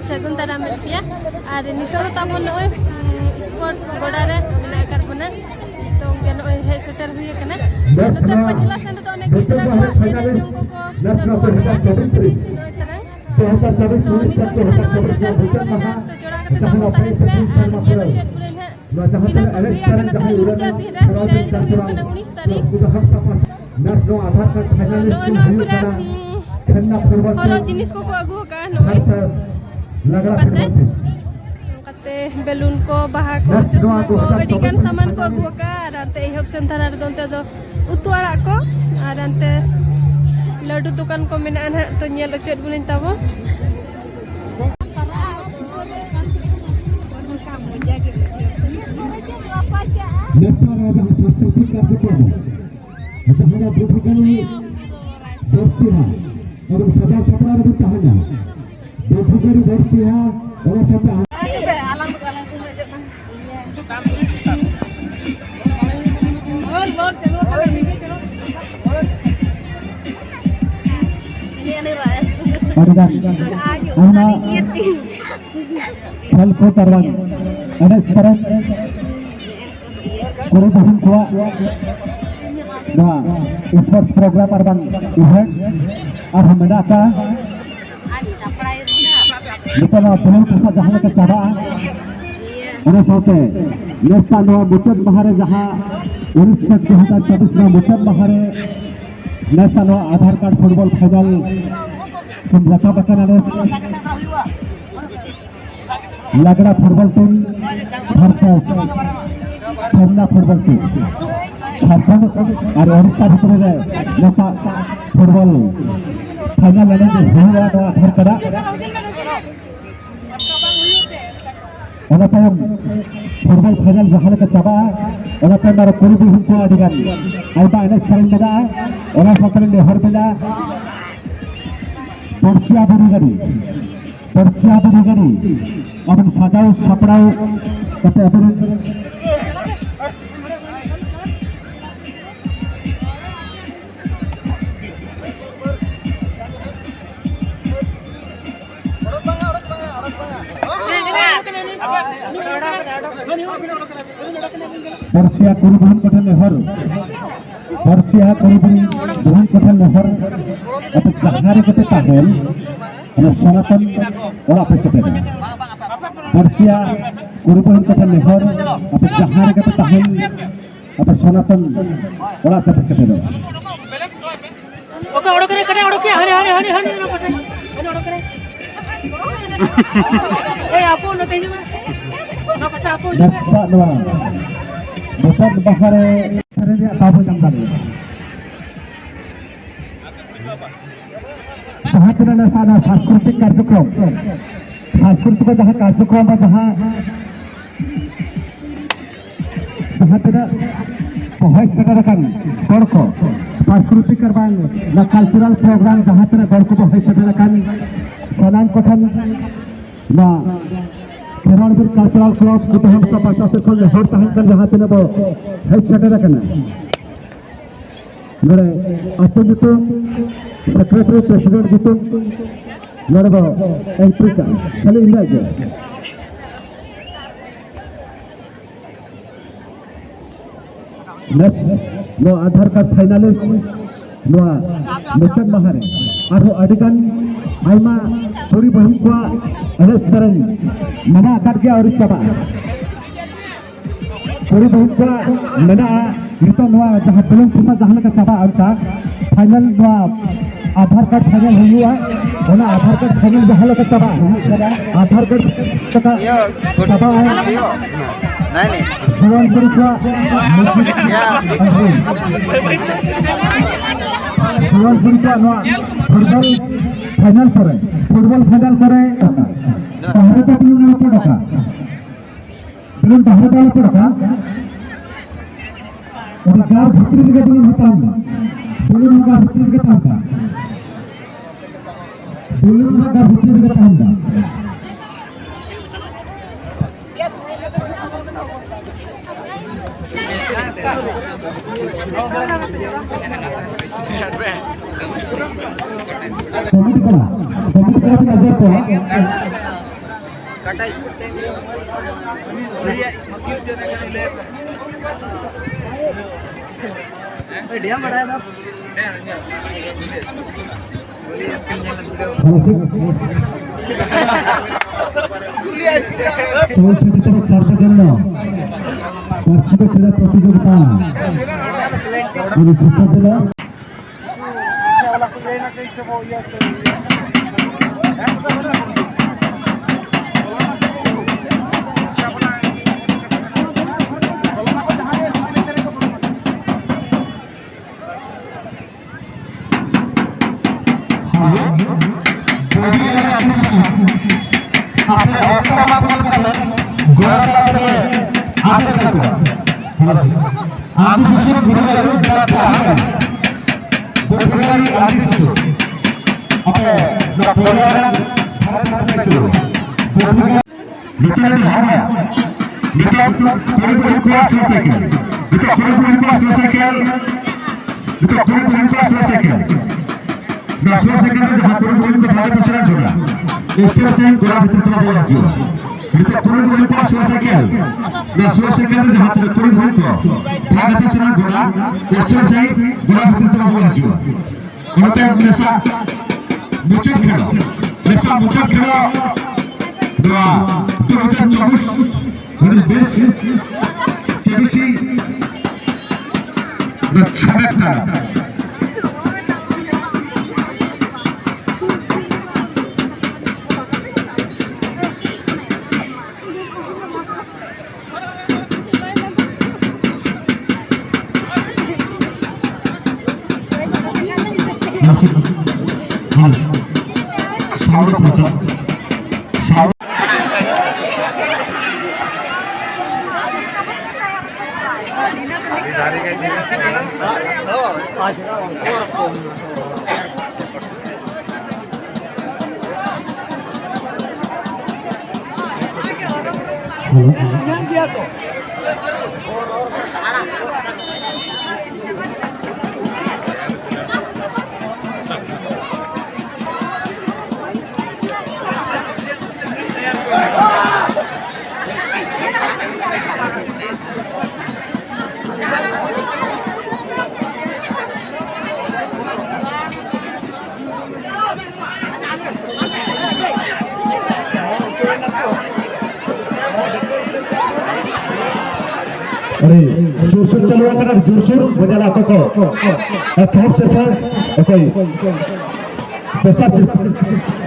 Sagun tara Malaysia, ada ni kalau tamu noi sport godare menaikkan mana, itu mungkin noi head shooter huya kena. Nanti penjelasan itu onek kita nak ini jungko ko kita buat ya, noi terang. तो नितो kita noi shooter huya orang तो जोड़ा करते tamu tahan पे, ini macet bulan है. Kita kuliah kena tahan macet tidak, dan itu kena 19 तारीख. Noi kena horor jenis koko agu kan noi. Kate belun ko baha ko medikan saman ko agu ka rante ihok sentara donte do utu arak ko rante ladu tukan ko menaan ha to nyel ocet bulin tabo Depugari Bersia orang sampai खेल तरवान अने सरन कुरे बहन कुआ ना sports programme urban event और हमरा का Bukan belum pusat jahat kecabaan. Ada saute. Nesa no mucad bahare jaha 1924 में मुचद bahare nesa no Aadhaar card football final तुम लता बकनालेस लगड़ा फुटबॉल टीम वर्सेस खन्ना फुटबॉल टीम झारखंड और ओडिशा भितर नसा फुटबॉल फाइनल लड़े हुआ तो आधार करा ona tayam football final jahal ka chaba ona tayam ar kuri bi hunko adigan aiba ene sarin meda ona sakale lehar bela Persia Barigari aban sajau saprau kate aban Persia Kurubahan Kothel Lehor Persia Kurubahan Kothel Lehor atau Jahari Kote Tahel ada Sonatan orang pesepeda Persia Kurubahan Kothel Lehor atau Jahari Kote Tahel atau Sonatan orang pesepeda oke orang kere hari apa nak tanya Dasa dua, bocor bahare sare dia tahu jambal. जहाँ के ना सादा सांस्कृतिक कार्यक्रम जहाँ कार्यक्रम जहाँ पे बहुत सगरा kan gorko सांस्कृतिक करबांग ना कल्चरल प्रोग्राम जहाँ पे gorko बहुत सगरा kan sanan kothon ना Keranbir Cultural Club kita हम सब पासा से खोल हर ताहन कर जहाँ पे ना वो हेड सेटर करना मेरे अपन तो सेक्रेटरी प्रेसिडेंट gitu मेरे वो एंट्री का चले इंडिया के नेक्स्ट नो आधार कार्ड फाइनलिस्ट नो मुचद महारे आरो अडिगन आइमा थोड़ी बहन को अरे सरन मना आकार के और चबा थोड़ी बहन को मना इतना नवा जहाँ belum pusat जहाँ लगा चबा और ता फाइनल नवा आधार कार्ड फाइनल हुआ होना आधार कार्ड फाइनल जहाँ लगा चबा आधार कार्ड का चबा है नहीं जवानपुर का जवानपुर का नवा फुटबॉल फाइनल करे बाहर तो belum ना पड़का belum बाहर वाला पड़का और गार भीतर के belum होता है belum गार भीतर के तांका Belum ada bukti dengan Anda. Komedi aja po. Kata skip dia mana ada? সার্বজনীন বার্ষিক ক্রীড়া প্রতিযোগিতা শিশুদের जोरसोर चलो अगर जोरसोर बजाना को थोप सिर्फ ओके दस्तर सिर्फ